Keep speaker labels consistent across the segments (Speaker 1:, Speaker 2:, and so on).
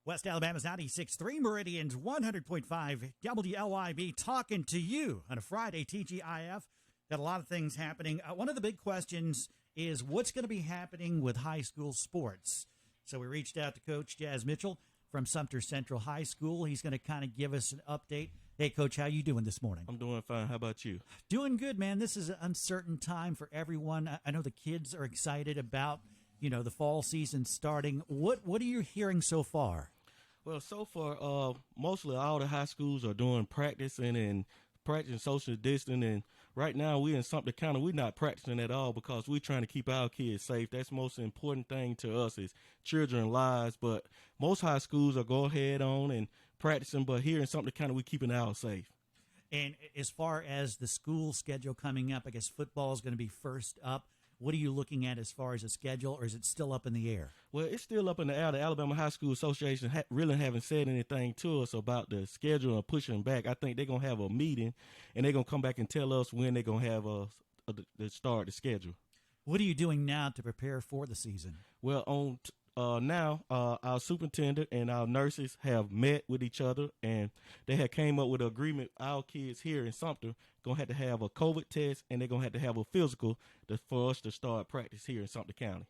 Speaker 1: West Alabama's 96.3, Meridian's 100.5, WLYB, talking to you on a Friday, TGIF. Got a lot of things happening. One of the big questions is what's going to be happening with high school sports. So we reached out to Coach Jazz Mitchell from Sumter Central High School. He's going to kind of give us an update. Hey, Coach, how you doing this morning?
Speaker 2: I'm doing fine. How about you?
Speaker 1: Doing good, man. This is an uncertain time for everyone. I know the kids are excited about, the fall season starting. What are you hearing so far?
Speaker 2: Well, so far, mostly all the high schools are doing practicing social distancing. And right now, we in Sumter County, we're not practicing at all because we're trying to keep our kids safe. That's the most important thing to us is children's lives. But most high schools are go ahead on and practicing. But here in Sumter County, we're keeping ours safe.
Speaker 1: And as far as the school schedule coming up, I guess football is going to be first up. What are you looking at as far as a schedule, or is it still up in the air?
Speaker 2: Well, it's still up in the air. The Alabama High School Association really haven't said anything to us about the schedule or pushing back. I think they're going to have a meeting, and they're going to come back and tell us when they're going to have the start the schedule.
Speaker 1: What are you doing now to prepare for the season?
Speaker 2: Well, now our superintendent and our nurses have met with each other, and they had came up with an agreement. Our kids here in Sumter going to have a COVID test, and they're going to have a physical for us to start practice here in Sumter County.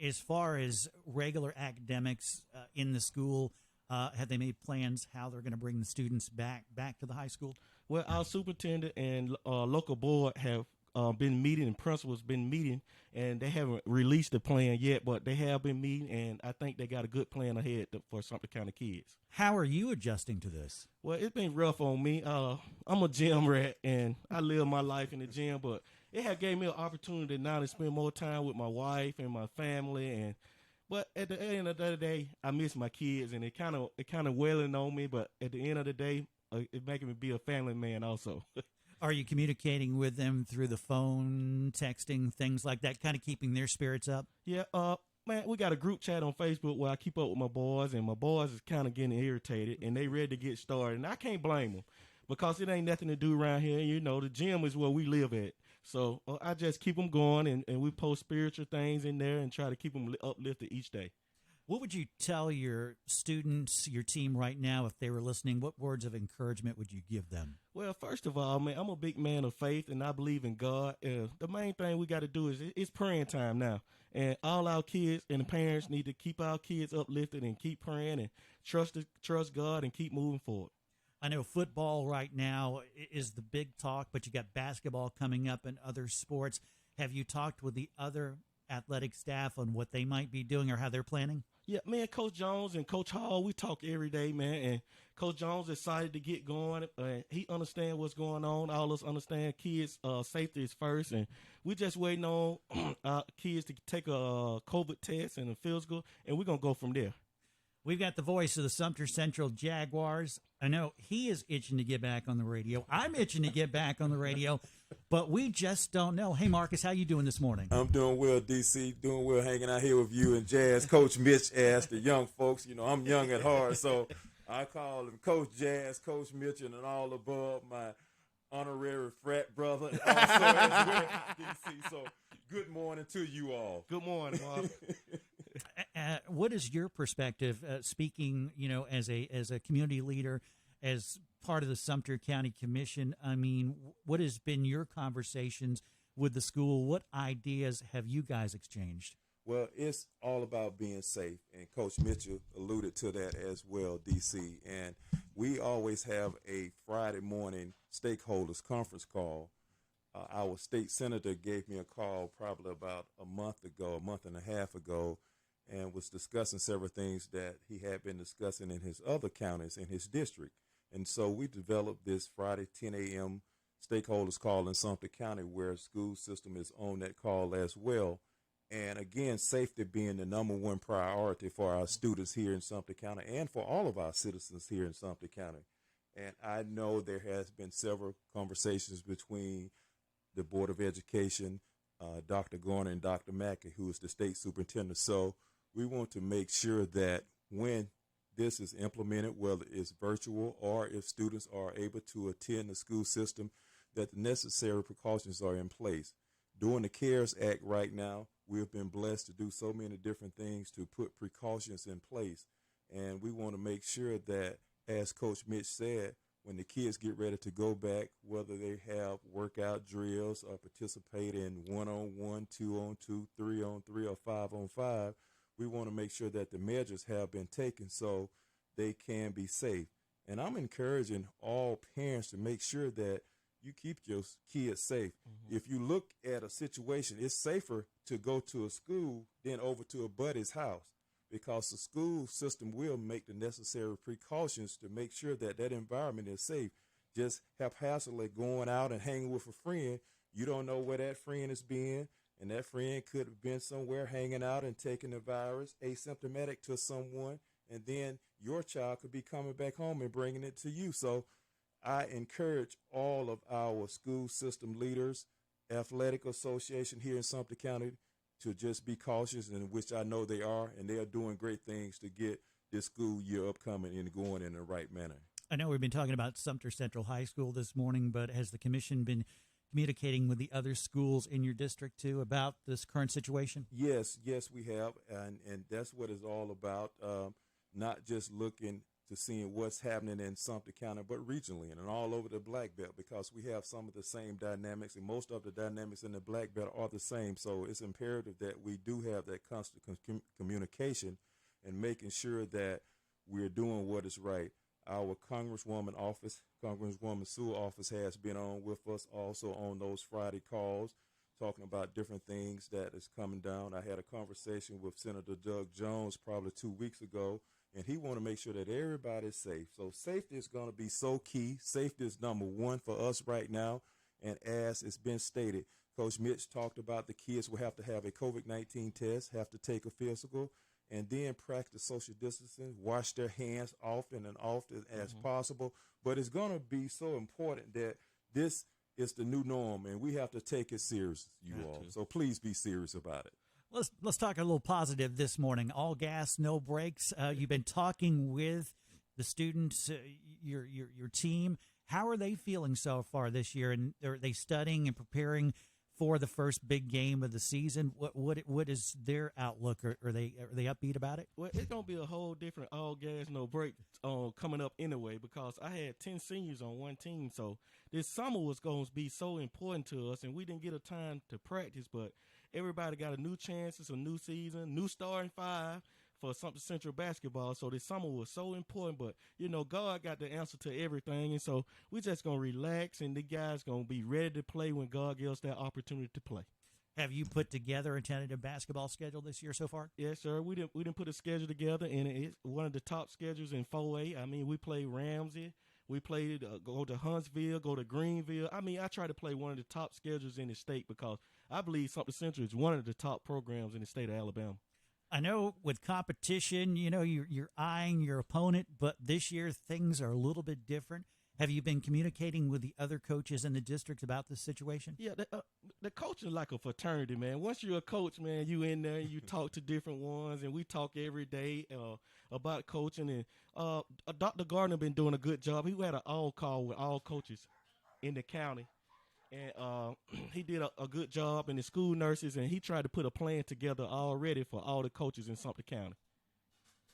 Speaker 1: As far as regular academics in the school, have they made plans how they're going to bring the students back to the high school?
Speaker 2: Well, our superintendent and local board have been meeting, and principals been meeting, and they haven't released the plan yet, but they have been meeting, and I think they got a good plan ahead for Sumter County kids.
Speaker 1: How are you adjusting to this?
Speaker 2: Well, it's been rough on me. I'm a gym rat, and I live my life in the gym, but it had gave me an opportunity now to spend more time with my wife and my family, but at the end of the day, I miss my kids, and it kind of weighing on me, but at the end of the day, it's making me be a family man also.
Speaker 1: Are you communicating with them through the phone, texting, things like that, kind of keeping their spirits up?
Speaker 2: Yeah, man, we got a group chat on Facebook where I keep up with my boys, and my boys is kind of getting irritated, and they ready to get started. And I can't blame them because it ain't nothing to do around here. The gym is where we live at. So I just keep them going, and we post spiritual things in there and try to keep them uplifted each day.
Speaker 1: What would you tell your students, your team right now, if they were listening? What words of encouragement would you give them?
Speaker 2: Well, first of all, man, I'm a big man of faith, and I believe in God. The main thing we got to do is it's praying time now. And all our kids and the parents need to keep our kids uplifted and keep praying and trust God and keep moving forward.
Speaker 1: I know football right now is the big talk, but you got basketball coming up and other sports. Have you talked with the other athletic staff on what they might be doing or how they're planning?
Speaker 2: Yeah, man, Coach Jones and Coach Hall, we talk every day, man, and Coach Jones excited to get going. He understands what's going on. All of us understand kids' safety is first, and we just waiting on our kids to take a COVID test and a physical, and we're going to go from there.
Speaker 1: We've got the voice of the Sumter Central Jaguars. I know he is itching to get back on the radio. I'm itching to get back on the radio, but we just don't know. Hey, Marcus, how you doing this morning?
Speaker 3: I'm doing well, DC. Doing well hanging out here with you and Jazz. Coach Mitch asked the young folks. I'm young at heart, so I call him Coach Jazz, Coach Mitchell, and all above, my honorary frat brother also as well, DC. So good morning to you all.
Speaker 2: Good morning, Mark.
Speaker 1: What is your perspective, speaking, as a community leader, as part of the Sumter County Commission? I mean, what has been your conversations with the school? What ideas have you guys exchanged?
Speaker 3: Well, it's all about being safe, and Coach Mitchell alluded to that as well, DC. And we always have a Friday morning stakeholders conference call. Our state senator gave me a call probably about a month and a half ago, and was discussing several things that he had been discussing in his other counties in his district. And so we developed this Friday 10 a.m. stakeholders call in Sumter County, where the school system is on that call as well. And again, safety being the number one priority for our students here in Sumter County and for all of our citizens here in Sumter County. And I know there has been several conversations between the Board of Education, Dr. Garner and Dr. Mackey, who is the state superintendent. So we want to make sure that when this is implemented, whether it's virtual or if students are able to attend the school system, that the necessary precautions are in place. During the CARES Act right now, we have been blessed to do so many different things to put precautions in place. And we want to make sure that, as Coach Mitch said, when the kids get ready to go back, whether they have workout drills or participate in 1-on-1, 2-on-2, 3-on-3, or 5-on-5, we want to make sure that the measures have been taken so they can be safe. And I'm encouraging all parents to make sure that you keep your kids safe. Mm-hmm. If you look at a situation, it's safer to go to a school than over to a buddy's house, because the school system will make the necessary precautions to make sure that that environment is safe. Just haphazardly going out and hanging with a friend, you don't know where that friend has been, and that friend could have been somewhere hanging out and taking the virus asymptomatic to someone, and then your child could be coming back home and bringing it to you. So I encourage all of our school system leaders, athletic association here in Sumter County, to just be cautious, and which I know they are, and they are doing great things to get this school year upcoming and going in the right manner.
Speaker 1: I know we've been talking about Sumter Central High School this morning, but has the commission been communicating with the other schools in your district too about this current situation?
Speaker 3: Yes, we have, and that's what it's all about. Not just looking to seeing what's happening in Sumter County, but regionally and all over the Black Belt, because we have some of the same dynamics, and most of the dynamics in the Black Belt are the same. So it's imperative that we do have that constant communication and making sure that we're doing what is right. Our Congresswoman Sewell office has been on with us also on those Friday calls, talking about different things that is coming down. I had a conversation with Senator Doug Jones probably 2 weeks ago, and he want to make sure that everybody's safe. So safety is going to be so key. Safety is number one for us right now. And as it's been stated, Coach Mitch talked about the kids will have to have a COVID-19 test, have to take a physical, and then practice social distancing, wash their hands often and often as possible. But it's going to be so important that this is the new norm, and we have to take it serious, you all. So please be serious about it.
Speaker 1: Let's talk a little positive this morning. All gas, no brakes. You've been talking with the students, your team. How are they feeling so far this year? And are they studying and preparing for the first big game of the season? What is their outlook? Are they upbeat about it?
Speaker 2: Well, it's gonna be a whole different all gas, no brakes coming up anyway, because I had 10 seniors on one team, so this summer was going to be so important to us, and we didn't get a time to practice, but everybody got a new chance. It's a new season, new starting five for Sumter Central basketball. So this summer was so important, but, God got the answer to everything. And so we're just going to relax, and the guys going to be ready to play when God gives us that opportunity to play.
Speaker 1: Have you put together a tentative basketball schedule this year so far?
Speaker 2: Yes, sir. We didn't put a schedule together, and it's one of the top schedules in 4A. I mean, we play Ramsey. We played go to Huntsville, go to Greenville. I mean, I try to play one of the top schedules in the state, because I believe Sumter Central is one of the top programs in the state of Alabama.
Speaker 1: I know with competition, you're eyeing your opponent, but this year things are a little bit different. Have you been communicating with the other coaches in the district about this situation?
Speaker 2: Yeah, the coaching is like a fraternity, man. Once you're a coach, man, you in there and you talk to different ones, and we talk every day about coaching. And Dr. Gardner been doing a good job. He had an all call with all coaches in the county, and he did a good job, and the school nurses, and he tried to put a plan together already for all the coaches in Sumter County.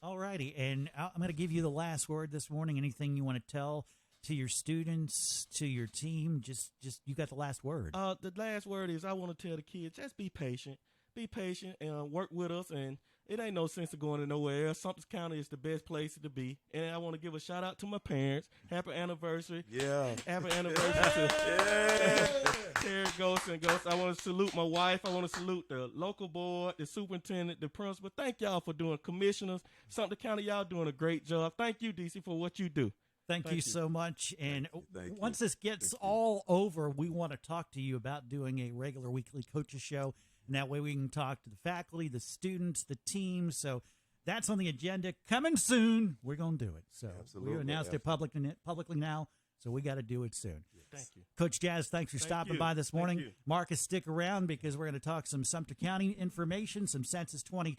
Speaker 1: All righty, and I'm going to give you the last word this morning. Anything you want to tell to your students, to your team? Just you got the last word.
Speaker 2: The last word is I want to tell the kids, just be patient and work with us, and it ain't no sense of going to nowhere else. Sumter County is the best place to be. And I want to give a shout out to my parents. Happy anniversary.
Speaker 3: Yeah.
Speaker 2: Happy anniversary to Terry Ghost and Ghost. I want to salute my wife. I want to salute the local board, the superintendent, the principal. Thank y'all for doing commissioners. Sumter County, y'all doing a great job. Thank you, DC, for what you do.
Speaker 1: Thank you so much. And once this gets all over, we want to talk to you about doing a regular weekly coaches show. And that way we can talk to the faculty, the students, the teams. So that's on the agenda. Coming soon. We're going to do it. So we announced it publicly now. So we got to do it soon.
Speaker 2: Yes. Thank you.
Speaker 1: Coach Jazz, thanks for stopping by this morning. Marcus, stick around because we're going to talk some Sumter County information, some Census 2020.